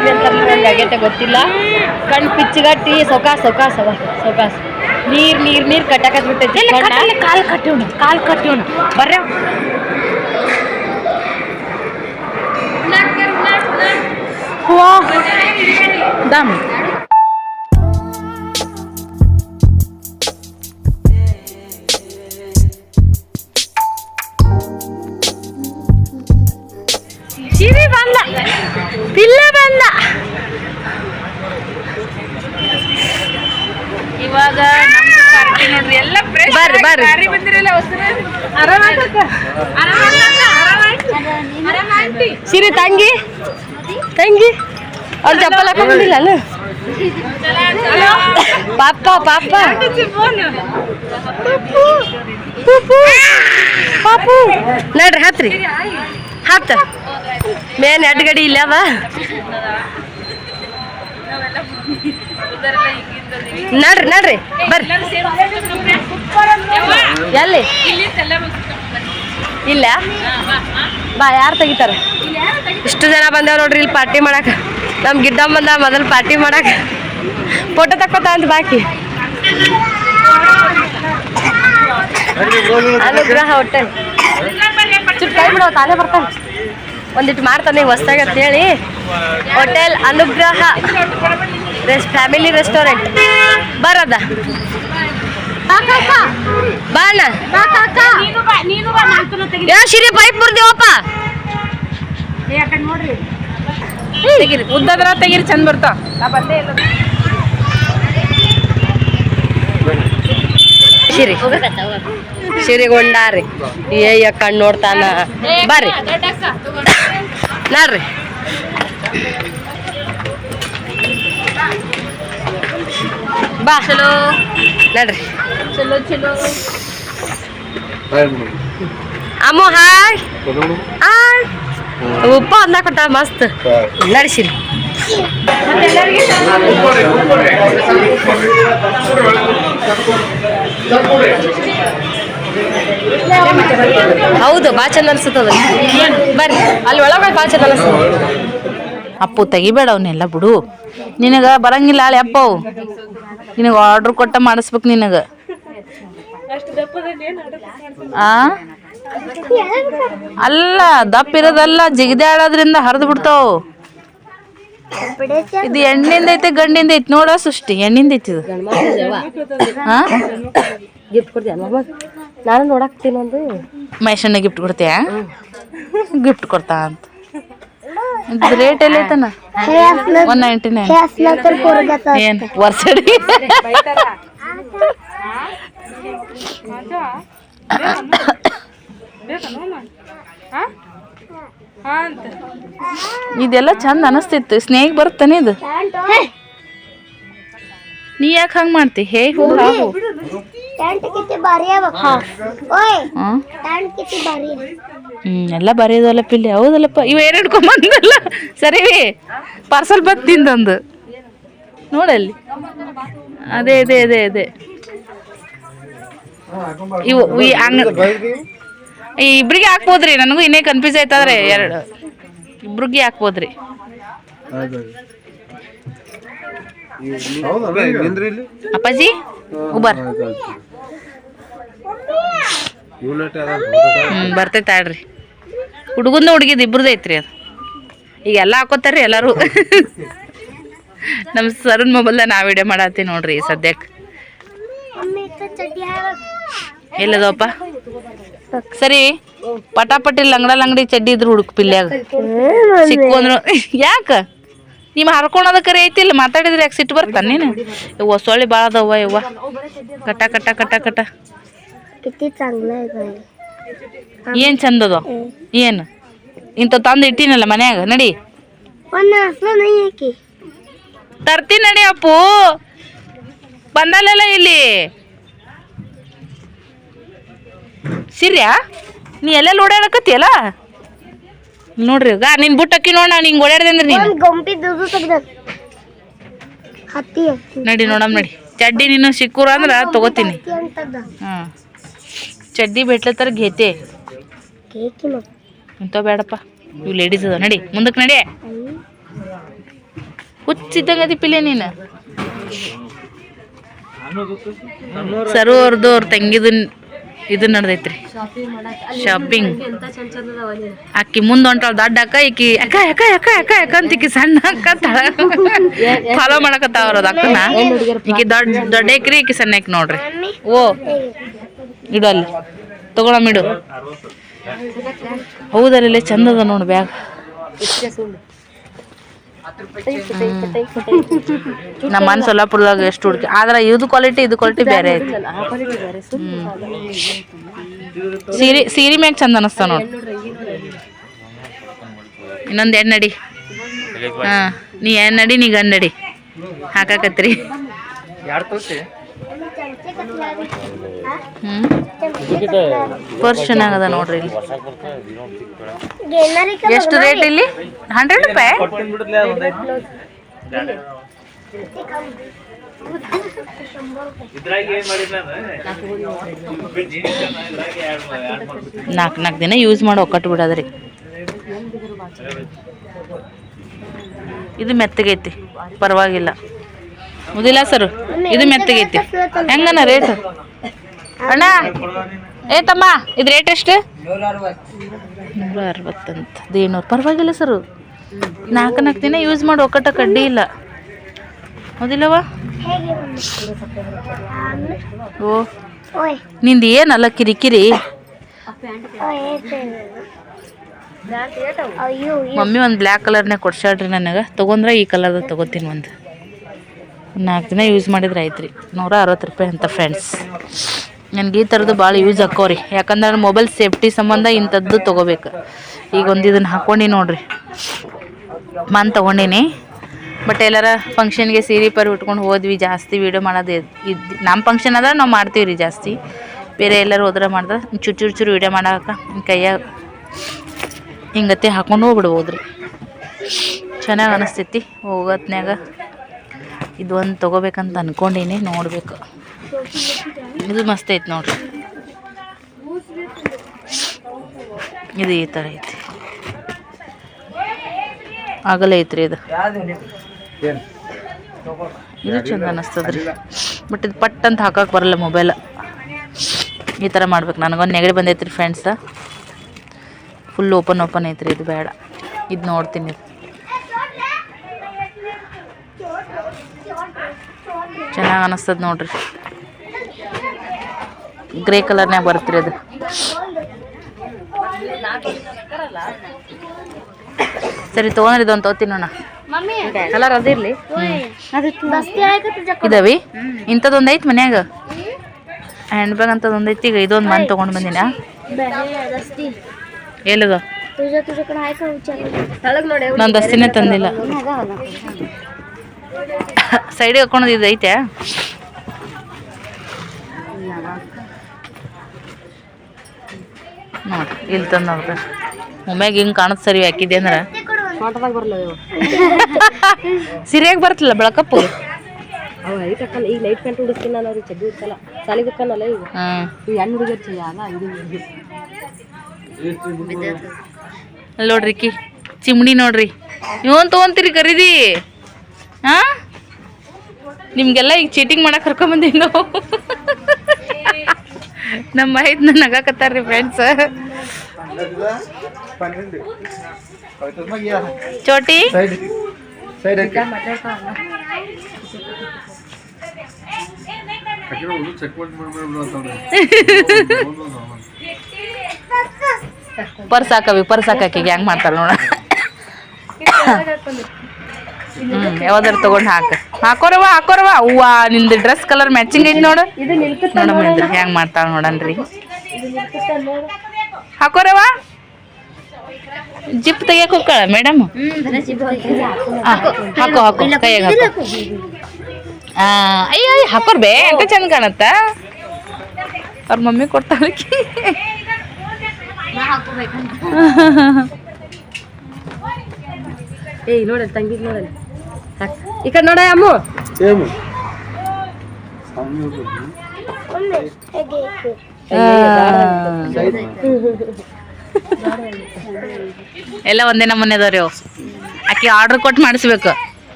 ಬ್ಯಾನಿ ಅಂತಾರಲ್ಲ ನಂಗೆ ಆಗೈತೆ ಗೊತ್ತಿಲ್ಲ. ಕಣ್ಣು ಪಿಚ್ಚಗಟ್ಟಿ ಸೊಕಾಸ್ ನೀರ್ ಕಟ್ಟಾಕತ್ ಬಿಟ್ಟೈತಿ. ಕಾಲ್ ಕಟ್ಟಿವ್ನು ಬರ್ರ ದಾಮ್ ಶಿವಿ ಬಂದ ಪಿಲ್ಲ ಬಂದ. ಇವಾಗ ನಮ್ದು ಪಾರ್ಟಿ ನೋಡ್ರಿ ಎಲ್ಲ ಫ್ರೆಶ್ ಬರ್ರಿ ಬಂದಿರಲ್ಲ ಸಿರಿ ತಂಗಿ ಅವ್ರು ಚಪ್ಪಲ್ ಹಾಕೊಂಡಿಲ್ಲ ಪಾಪ ಪಾಪು ನಡ್ರಿ ಹತ್ತ ಮೇನ್ ಅಡ್ಗಡಿ ಇಲ್ಲ ಅದ. ನಡ್ರಿ ಬರ್ರಿ. ಎಲ್ಲಿ ಇಲ್ಲ ಬಾ ಯಾರು ತೆಗಿತಾರ? ಇಷ್ಟು ಜನ ಬಂದೇವ್ ನೋಡ್ರಿ ಇಲ್ಲಿ ಪಾರ್ಟಿ ಮಾಡಾಕ. ನಮ್ ಗಿಡ್ಡಮ್ಮ ಬಂದ ಮೊದಲು ಪಾರ್ಟಿ ಮಾಡಾಕ. ಫೋಟೋ ತಕ್ಕೋತ ಅಂತ ಬಾಕಿ ಅನುಗ್ರಹ ಹೋಟೆಲ್ ಚೂರು ಕೈ ಬಿಡೋ ತಾನೇ ಬರ್ತಾನೆ. ಒಂದಿಟ್ಟು ಮಾಡ್ತಾನೆ ಹೊಸ್ದಾಗಿ ಅಂತ ಹೇಳಿ. ಹೋಟೆಲ್ ಅನುಗ್ರಹ ಫ್ಯಾಮಿಲಿ ರೆಸ್ಟೋರೆಂಟ್ ಬರದ ಬಾಣ ಯಾವ ಶಿರಿ ಪೈಪ್ ಬರ್ದೇವಪ್ಪ. ತೆಗಿರಿ ಉದ್ದದ್ರ ತೆಗಿರಿ ಚಂದ ಬರ್ತಾವ. ಶಿರಿಗೊಂಡಾರಿ ಏಯ್ಯ ಕಣ್ಣು ನೋಡ್ತಾನ. ಬರ್ರಿ ನೋಡ್ರಿ ಬಾ ಚಲೋ ನಡ್ರಿ ಅಮ್ಮ ಹಾಯ್ ಉಪ್ಪ ಅಂದ ಕೊಟ್ಟ ಮಸ್ತ್ ನಡ್ಸಿರಿ. ಹೌದು ಭಾಳ ಚಂದ ಅನ್ಸುತ್ತದ. ಬರ್ರಿ ಅಲ್ಲಿ ಒಳಗೆ ಭಾಳ ಚಂದ ಅನಿಸ್ತದ. ಅಪ್ಪು ತೆಗಿಬೇಡ ಅವನ್ನೆಲ್ಲ ಬಿಡು. ನಿನಗೆ ಬರಂಗಿಲ್ಲ ಅಳೆ ಅಪ್ಪವು. ನಿನಗೆ ಆರ್ಡ್ರ್ ಕೊಟ್ಟ ಮಾಡಿಸ್ಬೇಕು ನಿನಗೆ. ಅಲ್ಲ ದಪ್ಪ ಇರೋದಲ್ಲ ಜಿಗದೆ ಆಡೋದ್ರಿಂದ ಹರಿದು ಬಿಡ್ತಾವು. ಇದು ಎಣ್ಣಿಂದ ಐತೆ ಗಂಡಿಂದ ಐತಿ ನೋಡ ಸೃಷ್ಟಿ ಎಣ್ಣಿಂದ ಐತಿ ಇದು. ಗಿಫ್ಟ್ ಕೊಡ್ತೀಯ ನಾನು ನೋಡಾಕ್ತೀನಿ ಒಂದು. ಮಹೇಶಣ್ಣ ಗಿಫ್ಟ್ ಕೊಡ್ತೀಯ? ಗಿಫ್ಟ್ ಕೊಡ್ತಾ ಅಂತ ರೇಟ್ ಎಲ್ಲ ಐತನ 199. ಏನು ವರ್ಷಡಿ ಇದೆಲ್ಲ ಚಂದ ಅನಿಸ್ತಿತ್ತು. ಸ್ನೇಹಿಗೆ ಬರುತ್ತಾನೆ ಇದು. ನೀ ಯಾಕೆ ಹಂಗೆ ಮಾಡ್ತಿ? ಹೇ ಎಲ್ಲ ಬಾರಿ ಅದಲ್ಲ ಪಿಲ್ಲಿ. ಹೌದಲ್ಲಪ್ಪ ಇವ ಏನು ಹಿಡ್ಕೊಂಬಂದಲ್ಲ ಸರಿ ಪಾರ್ಸಲ್ ಬಂದು ತಿಂದೊಂದು ನೋಡಲ್ಲಿ. ಅದೇ ಇವು ಇಬ್ರಿಗೆ ಹಾಕ್ಬೋದ್ರಿ. ನನಗೂ ಇನ್ನೇ ಕನ್ಫ್ಯೂಸ್ ಆಯ್ತಂದ್ರೆ ಇಬ್ರಿಗೆ ಹಾಕ್ಬೋದ್ರಿ. ಅಪ್ಪಾಜಿ ಉಬರ್ ಬರ್ತೈತೆ ಆಡ್ರಿ. ಹುಡುಗಂದು ಹುಡುಗಿದ್ ಇಬ್ರದ್ದು ಐತ್ರಿ ಅದು. ಈಗ ಎಲ್ಲ ಹಾಕೋತಾರ್ರಿ ಎಲ್ಲರೂ. ನಮ್ಮ ಸರನ್ ಮೊಬೈಲ್ದಾಗ ನಾ ವಿಡಿಯೋ ಮಾಡತ್ತೀವಿ ನೋಡ್ರಿ ಸದ್ಯಕ್ಕೆ. ಎಲ್ಲದಪ್ಪ ಸರಿ ಪಟಾಪಟಿ ಲಂಗಡಿ ಚಡ್ಡಿ ಇದ್ರು ಹುಡುಕ್ ಪಿಲ್ಯಾಗ ಸಿಕ್ಕು ಅಂದ್ರು. ಯಾಕ ನಿಮ್ಮ ಹರ್ಕೊಳೋದ ಕರೆ ಐತಿಲ್ಲ ಮಾತಾಡಿದ್ರೆ ಯಾಕೆ ಸಿಟ್ಟು ಬರ್ತಾನೆ ನೀನು? ಯವ್ವ ಸೊಳ್ಳೆ ಭಾಳ ಅದಾವ ಯವ್ವ. ಕಟ್ಟ ಏನು ಚಂದದ ಏನು ಇಂಥ ತಂದು ಇಟ್ಟಿನಲ್ಲ ಮನ್ಯಾಗ. ನಡಿ ತರ್ತೀನಿ ನಡಿ ಅಪ್ಪು. ಬಂದಲ್ಲ ಇಲ್ಲಿ ಸಿರ್ಯಾ ನೀ ಎಲ್ಲೆಲ್ಲಿ ಓಡಾಡಕತ್ತಿಯಲ್ಲ ನೋಡ್ರಿ. ಈಗ ನಿನ್ ಬುಟ್ಟಕ್ಕಿ ನೋಡ ನಾನು ಹಿಂಗೆ ಓಡಾಡ್ದೆ ಅಂದ್ರೆ ನೀನು ನಡಿ ನೋಡಮ್ ನಡಿ. ಚಡ್ಡಿ ನೀನು ಸಿಕ್ಕೂರ ಅಂದ್ರೆ ತಗೋತೀನಿ. ಹಾಂ ಚಡ್ಡಿ ಬೆಟ್ಲತ್ತರ ಘೇತೆ ಇಂಥ ಬೇಡಪ್ಪ. ಇವು ಲೇಡೀಸ್ ಅದ. ನಡಿ ಮುಂದಕ್ಕೆ ನಡಿ. ಹುಚ್ಚಿದ್ದಂಗ ಅದಿ ಪಿಲ್ಲೆ ನೀನು. ಸರು ಅವ್ರದ್ದು ಅವ್ರ ತಂಗಿದು ಇದು ನಡೆದೈತ್ರಿ ಶಾಪಿಂಗ್. ಆಕಿ ಮುಂದೆ ಹೊಂಟಾಳ ದೊಡ್ಡ ಅಕ್ಕ, ಈಕಿ ಅಕ್ಕ ಅಕ್ಕ ಅಕ್ಕ ಅಕ್ಕ ಅಕ್ಕ ಅಂತ ಈಕಿ ಸಣ್ಣ ಅಕ್ಕ ಫಾಲೋ ಮಾಡಕತ್ತಾವ ಅವ್ರದ ಅಕ್ಕನ. ಈಕಿ ದೊಡ್ಡ ಏಕ್ರಿ, ಈಕಿ ಸಣ್ಣ ಏಕ್ ನೋಡ್ರಿ. ಓ ಇಡು ಅಲ್ಲಿ ತಗೊಳಮಿಡು. ಹೌದಲ್ಲ ಚಂದ ಅದ ನೋಡು ಬ್ಯಾಗ್. ನಮ್ಮ ಮನೆ ಸೊಲ್ಲಾಪುರದಾಗ ಎಷ್ಟು ಹುಡುಕಿ ಆದ್ರೆ ಇದು ಕ್ವಾಲಿಟಿ ಬೇರೆ ಐತಿ. ಸೀರೆ ಮ್ಯಾಗ ಚಂದ ಅನಸ್ತಾವ ನೋಡಿ. ಇನ್ನೊಂದು ಎಣ್ಣಡಿ. ನೀ ಎಣ್ಣಡಿ ನೀ ಗಂಡಡಿ ಹಾಕಾಕತ್ರಿ. ಪರ್ಸ್ ಚೆನ್ನಾಗದ ನೋಡ್ರಿ. ಇಲ್ಲಿ ಎಷ್ಟು ರೇಟ್ ಇಲ್ಲಿ? 100 ರೂಪಾಯಿ. ನಾಲ್ಕು ದಿನ ಯೂಸ್ ಮಾಡಿ ಒಕ್ಕಟ್ಟು ಬಿಡೋದ್ರಿ. ಇದು ಮೆತ್ತಗೈತಿ, ಪರವಾಗಿಲ್ಲ. ಮುದಿಲ್ಲ ಸರ್, ಇದು ಮೆತ್ತಗೈತಿ. ಹೆಂಗನ ರೇಟ್ ಅಣ್ಣ? ತಮ್ಮ ಇದು ರೇಟ್ ಎಷ್ಟು? 160 ಅಂತ. 100 ಪರವಾಗಿಲ್ಲ ಸರ್. 4 ದಿನ ಯೂಸ್ ಮಾಡಿ ಒಕ್ಕಟ ಕಡ್ಡಿ ಇಲ್ಲ. ಹೌದಿಲ್ಲವ? ಓ ನಿಂದು ಏನಲ್ಲ ಕಿರಿಕಿರಿ. ಮಮ್ಮಿ ಒಂದು ಬ್ಲ್ಯಾಕ್ ಕಲರ್ನಾಗ ಕೊಡ್ಸಾಡ್ರಿ ನನಗೆ. ತೊಗೊಂಡ್ರೆ ಈ ಕಲರ್ದಾಗ ತೊಗೋತೀನಿ. 4 ದಿನ ಯೂಸ್ ಮಾಡಿದ್ರೆ ಆಯ್ತು ರೀ. 160 ರೂಪಾಯಿ ಅಂತ ಫ್ರೆಂಡ್ಸ್. ನನಗೆ ಈ ಥರದ್ದು ಭಾಳ ಯೂಸ್ ಹಾಕೋರಿ. ಯಾಕಂದ್ರೆ ಮೊಬೈಲ್ ಸೇಫ್ಟಿ ಸಂಬಂಧ ಇಂಥದ್ದು ತೊಗೋಬೇಕು. ಈಗ ಇದನ್ನು ಹಾಕ್ಕೊಂಡು ನೋಡ್ರಿ, ತೊಗೊಂಡಿನಿ. ಬಟ್ ಎಲ್ಲಾರ ಫಂಕ್ಷನ್ಗೆ ಸೀರೆ ಉಟ್ಕೊಂಡು ಹೋದ್ವಿ. ಜಾಸ್ತಿ ವೀಡಿಯೋ ಮಾಡೋದು ನಮ್ಮ ಫಂಕ್ಷನ್ ಅದ ನಾವು ಮಾಡ್ತೀವಿ ರೀ ಜಾಸ್ತಿ. ಬೇರೆ ಎಲ್ಲರೂ ಹೋದ್ರೆ ಮಾಡಿದ್ರೆ ಚೂರು ವೀಡಿಯೋ ಮಾಡೋಕೆ ಕೈಯಾಗ ಹಿಂಗತ್ತೆ ಹಾಕೊಂಡು ಹೋಗ್ಬಿಡ್ಬೋದು ರೀ. ಚೆನ್ನಾಗಿ ಅನಿಸ್ತೈತಿ ಹೋಗೋತ್ನ್ಯಾಗ. ಇದು ಒಂದು ತೊಗೋಬೇಕಂತ ಅಂದ್ಕೊಂಡೀನಿ, ನೋಡಬೇಕು. ಇದು ಮಸ್ತ್ ಐತಿ ನೋಡ್ರಿ. ಇದು ಈ ಥರ ಐತಿ, ಆಗಲೇ ಐತ್ರಿ. ಇದು ಚಂದ ಅನ್ನಿಸ್ತದ್ರಿ. ಬಟ್ ಇದು ಪಟ್ ಅಂತ ಹಾಕಕ್ಕೆ ಬರಲ್ಲ ಮೊಬೈಲ್. ಈ ಥರ ಮಾಡ್ಬೇಕು. ನನಗೊಂದು ನೆಗಡಿ ಬಂದೈತ್ರಿ ಫ್ರೆಂಡ್ಸ. ಫುಲ್ ಓಪನ್ ಐತ್ರಿ. ಇದು ಬೇಡ, ಇದು ನೋಡ್ತೀನಿ. ಚೆನ್ನಾಗಿ ಅನ್ನಿಸ್ತದ ನೋಡ್ರಿ. ಗ್ರೇ ಕಲರ್ನಾಗ ಬರ್ತೀರಿ ಅದು. ಸರಿ ತೊಗೊಂಡ್ರಿ, ಇದೊಂದು ತೊಗೋತೀನಿ ನೋಡ. ಕಲರ್ ಅದಿರ್ಲಿ. ಇದಾವಿ. ಇಂಥದ್ದೊಂದು ಐತಿ ಮನ್ಯಾಗ ಹ್ಯಾಂಡ್ ಬ್ಯಾಗ್ ಅಂತದೊಂದು ಐತಿ. ಈಗ ಇದೊಂದು ಮನೆ ತೊಗೊಂಡು ಬಂದಿನ. ಎಲ್ಲದ ನಾನು ದಸ್ತಿನೇ ತಂದಿಲ್ಲ. ಸೈಡಿಗೆ ಹಾಕೊಳೋದು ಇದು ಐತೆ. ನೋಡಿ ಇಲ್ಲಿ ತಂದ ಒಮ್ಮೆಗೆ ಹಿಂಗೆ ಕಾಣುತ್ತೆ. ಸರಿ ಹಾಕಿದ್ದೆ ಅಂದ್ರೆ ಸಿರಿಯಾಗಿ ಬರ್ತಲ್ಲ ಬೆಳಕಪ್ಪು. ಈಗ ಲೈಟ್ ಪ್ಯಾಂಟ್ ಹುಡುಕ್ತೀನಿ ನಾನು. ಅವ್ರಿಗೆ ಚಡ್ಡಿ ಹುಡ್ಕಲ್ಲ, ಸಾಲಿಗೆ ಹುಡ್ಕನಲ್ಲ. ಈಗ ಹೆಣ್ಣು ಹುಡುಗರ್ತಿಲ್ಲ ಅಲ್ಲಿ ನೋಡ್ರಿ ಕಿ ಚಿಮ್ಣಿ ನೋಡ್ರಿ. ಇವನ್ ತೊಗೊಂತೀರಿ ಖರೀದಿ? ನಿಮ್ಗೆಲ್ಲ ಈಗ ಚೀಟಿಂಗ್ ಮಾಡಕ್ಕೆ ಕರ್ಕೊಂಬಂದೀವಿ ನಾವು. ನಮ್ಮ ಮೈದ್ನ ನಗಾಕತ್ತಾರ್ರಿ ಫ್ರೆಂಡ್ಸ್. ಚೋಟಿ ಪರ್ಸ್ ಹಾಕಾಕಿಗೆ ಹೆಂಗ್ ಮಾಡ್ತಾರ ನೋಡ. ಯಾವ್ದಾರು ತಗೊಂಡು ಹಾಕೋರವ ಹೂವ. ನಿಂದು ಡ್ರೆಸ್ ಕಲರ್ ಮ್ಯಾಚಿಂಗ್ ಐತಿ ನೋಡು. ನೋಡಮ್ಮ ಹೆಂಗ್ ಮಾಡ್ತಾಳ ನೋಡನ್ರಿ. ಹಾಕೋರವ. Zip ತೆಗಿಯಕ್ ಹೋಗ್ಕಳ madam. ಹಾಕೋ ಕೈಯಾಗ ಹಾಕೋ. ಅಯ್ಯ ಹಾಕೋರ್ ಬೇ ಅಂತ ಚಂದ ಕಾಣತ್ತ. ಅವ್ರ ಮಮ್ಮಿ ಕೊಡ್ತಾಳೆ. ನೋಡ ತಂಗಿದ್ ನೋಡಲ್ಲ. ಈ ಕಡೆ ನೋಡ ಅಮ್ಮ. ಎಲ್ಲ ಒಂದೇ ನಮ್ಮನೆ ಅದಾವ್ರಿ ಅವು. ಆಕಿ ಆರ್ಡರ್ ಕೊಟ್ಟು ಮಾಡಿಸ್ಬೇಕು.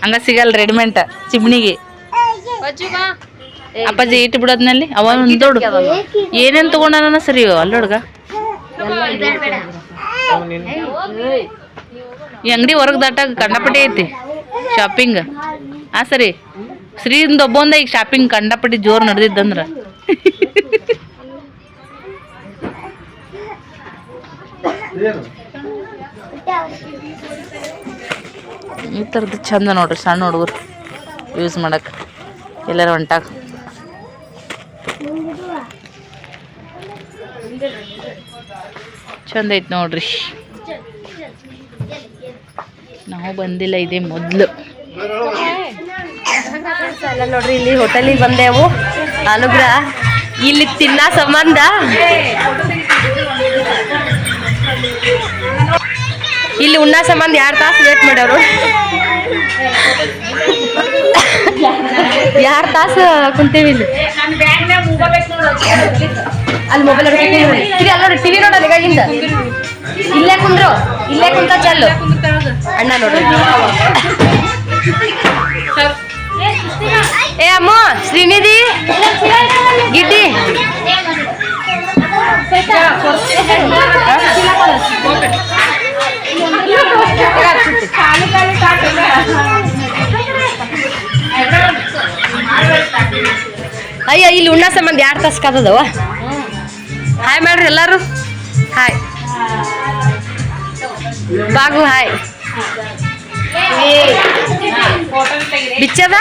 ಹಂಗ ಸಿಗಲ್ಲ ರೆಡಿಮೆಂಟ್ ಚಿಮ್ನಿಗೆ. ಅಪ್ಪಾಜಿ ಇಟ್ಟು ಬಿಡೋದ್ನಲ್ಲಿ ಅವ ಒಂದು ದೊಡ್ಡ ಏನೇನು ತಗೊಂಡನ ಸರಿ ಅಲ್ಲೊಡ್ಗ ಈ ಅಂಗಡಿ ಹೊರಗೆ ದಾಟಾಗ ಕಂಡಪಟ್ಟಿ ಐತಿ ಶಾಪಿಂಗ್. ಸರಿ ಶ್ರೀಯಿಂದ ಒಬ್ಬಂದ ಈಗ ಶಾಪಿಂಗ್ ಕಂಡಪಟ್ಟಿ ಜೋರು ನಡೆದಿದ್ದಂದ್ರ ಈ ಥರದ್ದು ಚಂದ ನೋಡ್ರಿ ಸಣ್ಣ ಹುಡುಗರು ಯೂಸ್ ಮಾಡಕ್ಕೆ ಎಲ್ಲರ ಹೊಂಟಾಗ. ಚಂದ ಐತಿ ನೋಡ್ರಿ. ನಾವು ಬಂದಿಲ್ಲ ಇದೇ ಮೊದಲು. ಎಲ್ಲ ನೋಡ್ರಿ ಇಲ್ಲಿ ಹೋಟೆಲಿಗೆ ಬಂದೆವು ಅನುಗ್ರಹ. ಇಲ್ಲಿ ತಿನ್ನ ಸಂಬಂಧ ಇಲ್ಲಿ ಉಣ್ಣ ಸಂಬಂಧ 2 ತಾಸು ವೇಟ್ ಮಾಡ್ಯಾರು. 2 ತಾಸು ಕುಂತೀವಿ ಇಲ್ಲಿ. ಅಲ್ಲಿ ಮೊಬೈಲ್ ನೋಡಿ ಟಿವಿ ನೋಡೋದು ಈಗಿಂದ. ಇಲ್ಲೇ ಕುಂದ್ರು, ಇಲ್ಲೇ ಕುಂತ ಚಲ್ಲು ಅಣ್ಣ ನೋಡ್ರಿ. ಏ ಅಮ್ಮ ಶ್ರೀನಿಧಿ ಗಿಡ್ಡಿ ಅಯ್ಯ ಇಲ್ಲಿ ಉಣ್ಣ ಸಂಬಂಧ 2 ತಾಸು ಕಾದದವ. ಹಾಯ್ ಮಾಡ್ರಿ ಎಲ್ಲಾರು. ಹಾಯ್ ಬಾಗು ಹಾಯ್. ಬಿಚ್ಚದ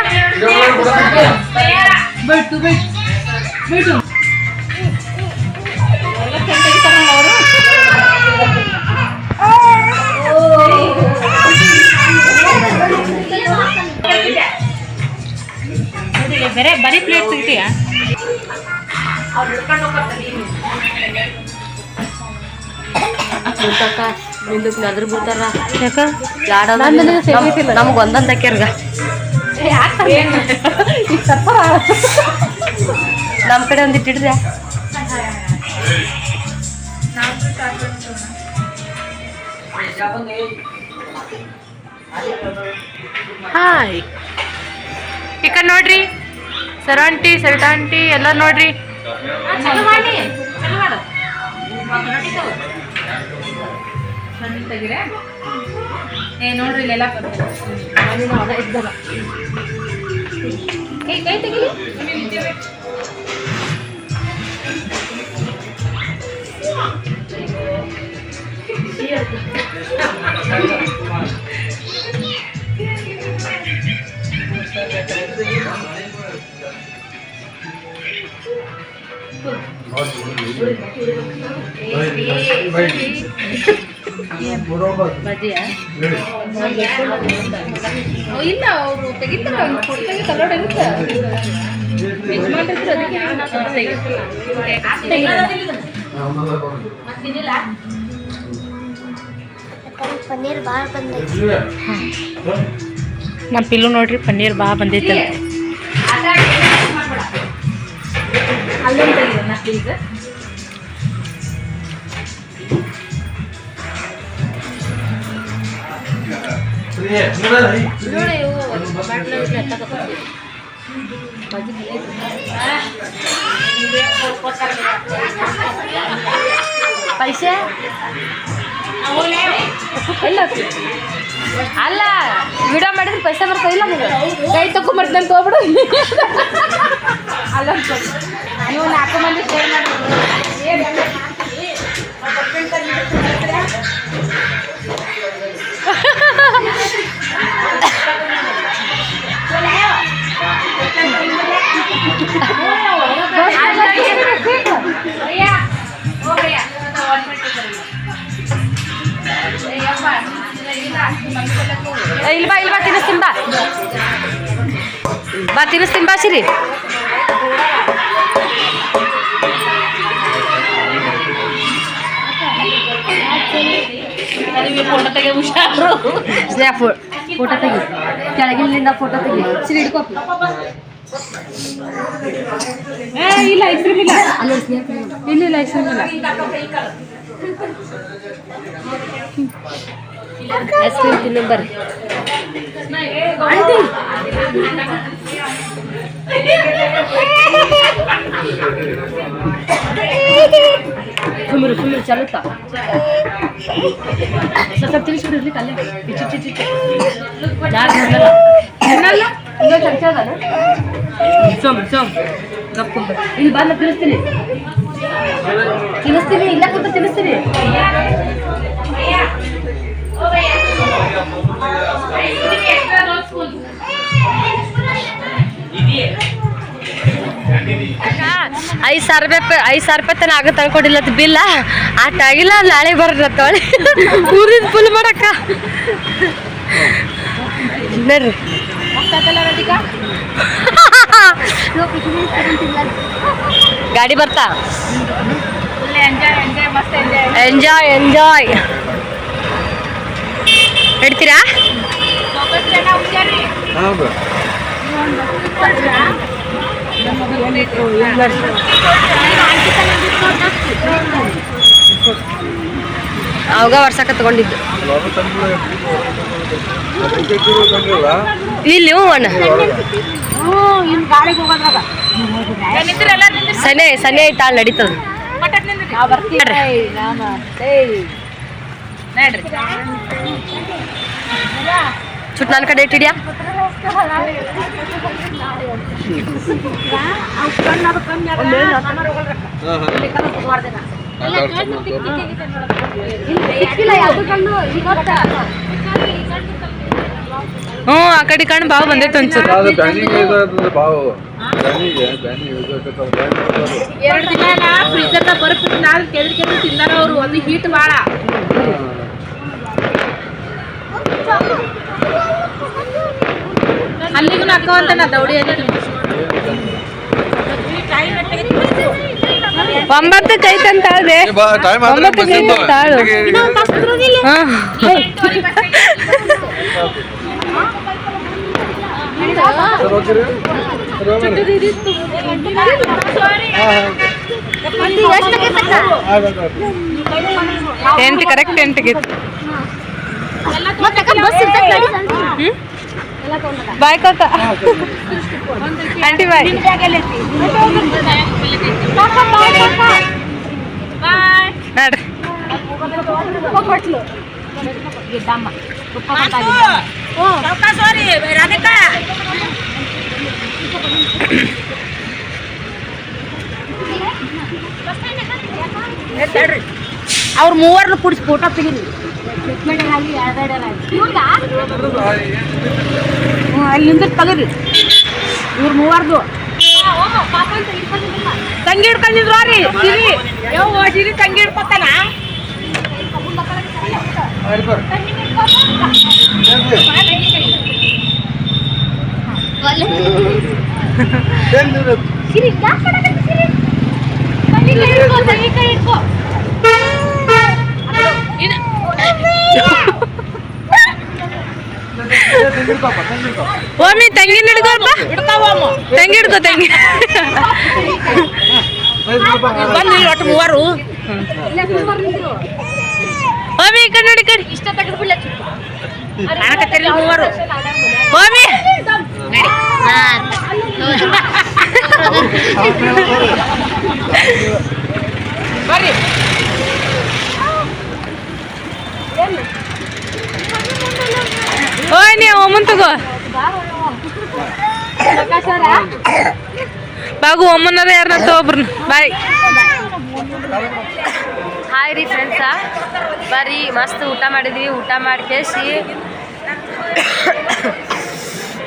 ಬರೀ ಪ್ಲೇಟ್ ಸಿಗ್ತೀಯಾ? ಅದ್ರ ಬಿಡ್ತಾರ ನಮಗ್ ಒಂದೊಂದ್ ಹಾಕ್ಯಾರ್ಗ. ನಮ್ ಕಡೆ ಒಂದಿಟ್ಟಿಡ್ರಿ. ಹಾಯ್ ಈ ಕಡೆ ನೋಡ್ರಿ ಸರಂಟಿ ಸರಿತಾಂಟಿ ಎಲ್ಲ ನೋಡ್ರಿ. ನೋಡ್ರಿ ಇಲ್ಲೆಲ್ಲ ಕೈ ತೆಗಿಲಿ. ಇಲ್ಲ ಅವರು ತೆಗಿತಾರೆ ಪನ್ನೀರ್ ಭಾಳ ಬಂದೈತಿ. ನಮ್ಮ ಪಿಲ್ಲು ನೋಡ್ರಿ ಪನ್ನೀರ್ ಭಾಳ ಬಂದೈತೆ. ಪೈಸೆ ಅಲ್ಲ ವಿಡಿಯೋ ಮಾಡಿದ್ರೆ ಪೈಸೆ ಬರ್ತಾ ಇಲ್ಲ. ಕೈ ತಗೊಂಬರ್ತೀನಿ ಅಂತ ಹೋಗ್ಬಿಡು. ಅಲ್ಲ ನೀವು 4 ಮಂದಿ ಶೇರ್ ಮಾಡಿ. ಇಲ್ವಾ ಇಲ್ವಾ ತಿನ್ನಿಸ್ತೀನಿ ಬಾ ತಿನ್ನಿಸ್ತೀನಿ ಬಾ ಸಿರಿ. ಫೋಟೋ ತೆಗೆ ಹುಷಾರು. ಫೋಟೋ ತೆಗಿ ಕೆಳಗಿನಿಂದ ಫೋಟೋ ತೆಗಿ ಸಿರಿ ಹಿಡ್ಕೊ. ಇಲ್ಲ ಐಸ್ ಕ್ರೀಮ್ ಇಲ್ಲ. ಇಲ್ಲ ಐಸ್ ಕ್ರೀಮ್ ಇಲ್ಲ. ಐಸ್ ಕ್ರೀಮ್ ತಿನ್ನೋ ಬರ್ರಿ. ಸುಮ್ಮನೆ ಚಲುತ್ತಾ ಸ್ವಲ್ಪ ತಿಳಿಸ್ಬಿಡಿರ್ಲಿ ಕಲ್ಲೇ ಇಲ್ಲಿ ಬಂದ ತಿಳಿಸ್ತೀನಿ ಇಲ್ಲ ಕೂತ ತಿಳಿಸ್ತೀನಿ. ₹5,000 ತನ ಆಗತ್ತೆ ಅನ್ಕೊಂಡಿಲ್ಲ ಬಿಲ್ಲ ಆಟ ಆಗಿಲ್ಲ ನಾಳೆ ಬರ್ರಿ ಊರಿನ ಫುಲ್ ಮಾಡಕ್ಕ ನೋಡ್ರಿ. ಗಾಡಿ ಬರ್ತಾ ಎಂಜಾಯ್ ಹೇಳ್ತೀರಾ? ಅವಾಗ ವರ್ಷಕ್ಕ ತಗೊಂಡಿದ್ದು ಇಲ್ಲಿ ಅಣ್ಣ ಸನೆ ಐತಾ ನಡೀತದ. ಚುಟ್ ನನ್ನ ಕಡೆ ಇಟ್ಟಿದ್ಯಾ? ಹ್ಞೂ ಆ ಕಡೆ ಕಣ್ಣು ಬಾವು ಬಂದೈತೆ ಒಂಚೂರು. 2 ದಿನ ಫ್ರೀಜರ್ ಬರ್ಫ್ ತಿಂದಾರ ಅವರು. ಅದು ಹೀಟ್ ಬಾಳ ಅಲ್ಲಿಗೂ ಅಕ್ಕವಂತ ನಾ ದೌಡಿ 9ಕ್ಕೆ ಐತಂತ ಹೇಳ್ದೆ. 9ಕ್ಕೆ ಐತಂತ ಹೇಳು. ಎಂಟು ಕರೆಕ್ಟ್ 8ಗೆ ಬಾಯ್ ಕಾಕ ಆಂಟಿ ಬಾಯ್. ನೋಡ್ರಿ ಅವ್ರ ಮೂವರ್ನು ಕುಡಿಸಿ ಫೋಟೋ ತೆಗೀರಿ. ಅಲ್ಲಿಂದ ತಗರಿ ಇವ್ರ ಮೂವರ್ದು ತಂಗಿ ಹಿಡ್ಕೊಂಡಿದ್ರು ರೀ ಸಿರಿ ಸಿರಿ ತಂಗಿ ಹಿಡ್ಕೊತಾನ. ಓಮಿ ತಂಗಿನ ಹಿಡ್ಕೊಪ್ಪ. ತಂಗಿ ಹಿಡ್ಕೊ ತಂಗಿ. ಬಂದು ಒಟ್ಟು ಮೂವರು ಓಮಿ ಈ ಕಡೆ ನೋಡಿ ಕಡೆ ಇಷ್ಟ ತೆಗೆದ್ಬಿಡ್ಲ ಕಾಣಕತ್ತೀರಿ ಮೂವರು. ಓಮಿ ಬರ್ರಿ ಓಯ್ ನೀ ಒಮ್ಮನ್ ತಗೋ ಬಾಗು ಒಮ್ಮನಾರ ಯಾರನ್ನ ತಗೊಬ್ರನ್ನ. ಬಾಯ್. ಹಾಯ್ ರೀ ಫ್ರೆಂಡ್ಸಾ, ಬರ್ರಿ ಮಸ್ತ್ ಊಟ ಮಾಡಿದ್ವಿ. ಊಟ ಮಾಡಿ ಕೇಸಿ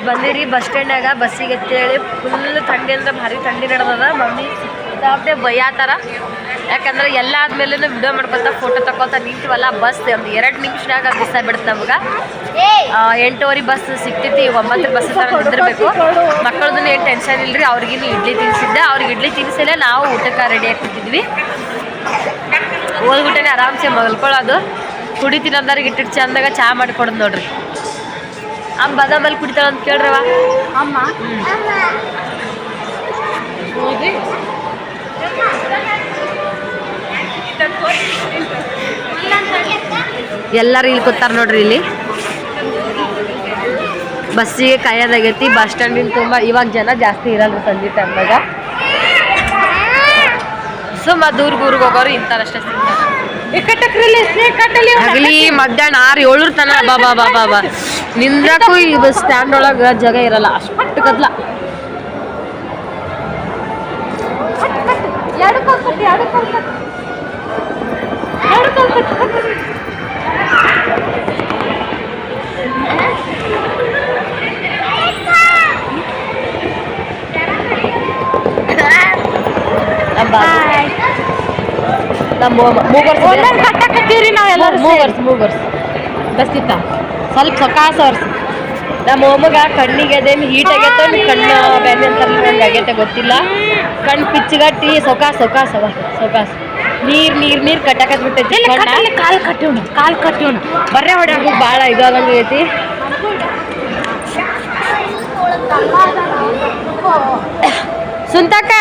ಬಂದಿರಿ ಬಸ್ ಸ್ಟ್ಯಾಂಡ್ನಾಗ. ಬಸ್ಸಿಗೆ ಅಂತೇಳಿ ಫುಲ್ ಥಂಡಿ ಅಂದ್ರೆ ಭಾರಿ ಥಂಡಿ ನಡೆದದ. ಮಮ್ಮಿ ಸಿಕ್ಕಾಪಟ್ಟೆ ಬೈಯಾತಾರ. ಯಾಕಂದ್ರೆ ಎಲ್ಲ ಆದ್ಮೇಲೆ ವಿಡಿಯೋ ಮಾಡ್ಕೊತ ಫೋಟೋ ತಗೋತ ನಿಂತೀವಲ್ಲ. ಬಸ್ ಒಂದು 2 ನಿಮಿಷನಾಗ ಮಿಸ್ ಆಗ್ಬಿಡುತ್ತೆ ನಮ್ಗೆ. 8:30 ಬಸ್ ಸಿಕ್ತೈತಿ, 9 ಬಸ್ ನಿಂದಿರ್ಬೇಕು. ಮಕ್ಕಳದನ್ನು ಏನು ಟೆನ್ಷನ್ ಇಲ್ರಿ. ಅವ್ರಿಗಿನ್ನು ಇಡ್ಲಿ ತಿನ್ನಿಸಿದ್ದೆ. ಅವ್ರಿಗೆ ಇಡ್ಲಿ ತಿನ್ನಿಸಿಲ್ಲ, ನಾವು ಊಟಕ್ಕೆ ರೆಡಿ ಆಗ್ತಿದ್ವಿ. ಹೋಗ್ಬಿಟ್ಟೆ ಆರಾಮ್ಸೆ ಮಲ್ಕೊಳ್ಳೋದು. ಕುಡಿತೀನಿ ಅಂದವ್ರಿಗೆ ಇಟ್ಟಿಟ್ಟು ಚಂದಾಗ ಚಹಾ ಮಾಡಿಕೊಡೋದು ನೋಡ್ರಿ. ಅಮ್ಮ ಬದಾಮಲ್ಲಿ ಕುಡಿತಾಳ ಅಂತ ಕೇಳ್ರವ ಅಮ್ಮ. ಎಲ್ಲರೂ ಇಲ್ಲಿ ಕೂತಾರ ನೋಡ್ರಿ. ಇಲ್ಲಿ ಬಸ್ಸಿಗೆ ಕಾಯೋದಾಗೈತಿ. ಬಸ್ ಸ್ಟ್ಯಾಂಡಿನ ತುಂಬ ಇವಾಗ ಜನ ಜಾಸ್ತಿ ಇರಲ್ಲ ಸಂಜೆ ಟೈಮ್ನಾಗ. ಸುಮ್ಮ ದೂರ್ಗೆ ಹೋಗೋರು ಇಂಥರಷ್ಟೇ ಆಗಲಿ. ಮಧ್ಯಾಹ್ನ 6-7 ತನ ಬಾ ನಿಂದ್ರಕ್ಕೂ ಈ ಬಸ್ ಸ್ಟ್ಯಾಂಡ್ ಒಳಗೆ ಜಾಗ ಇರಲ್ಲ, ಅಷ್ಟು ಗದ್ಲ. ಮೂಗರ್ಸ್ ಬಸ್ತಿತ್ತ ಸ್ವಲ್ಪ ಸೊಕಾಸ ವರ್ಸಿ. ನಮ್ಮ ಮೊಮ್ಮಗ ಕಣ್ಣಿಗೆ ಅದೇನು ಹೀಟ್ ಆಗೈತೆ, ಕಣ್ಣು ಬ್ಯಾನಿ ಅಂತಾರಲ್ಲ ನಂಗೆ ಆಗೈತೆ ಗೊತ್ತಿಲ್ಲ. ಕಣ್ಣು ಪಿಚ್ಚಗಟ್ಟಿ ಸೊಕಾಸ ನೀರ್ ಕಟ್ಟಾಕತ್ ಬಿಟ್ಟೈತಿ. ಕಾಲ್ ಕಟ್ಟಿವಣ ಬರ್ರೆ ಹೊಡ್ಯಾಕ ಭಾಳ ಇದಾದಂಗೆ ಐತಿ. ಸುಂತಕ್ಕ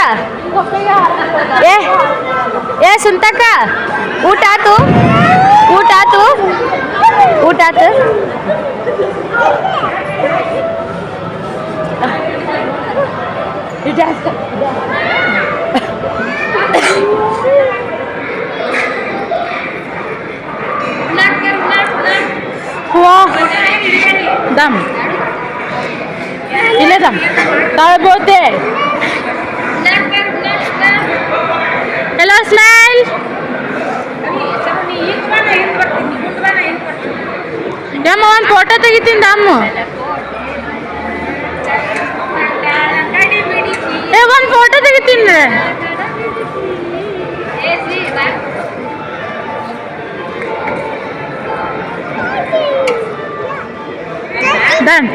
ಏ ಸುಂತಕ್ಕ ಊಟ ಆತು दम इले दम तावे बोलते हेलो स्माइल ಯಮ್ಮ ಒಂದು ಫೋಟೋ ತೆಗಿತೀನಿ ಅಮ್ಮ. ಒಂದು ಫೋಟೋ ತೆಗಿತೀನಿ. ಡನ್.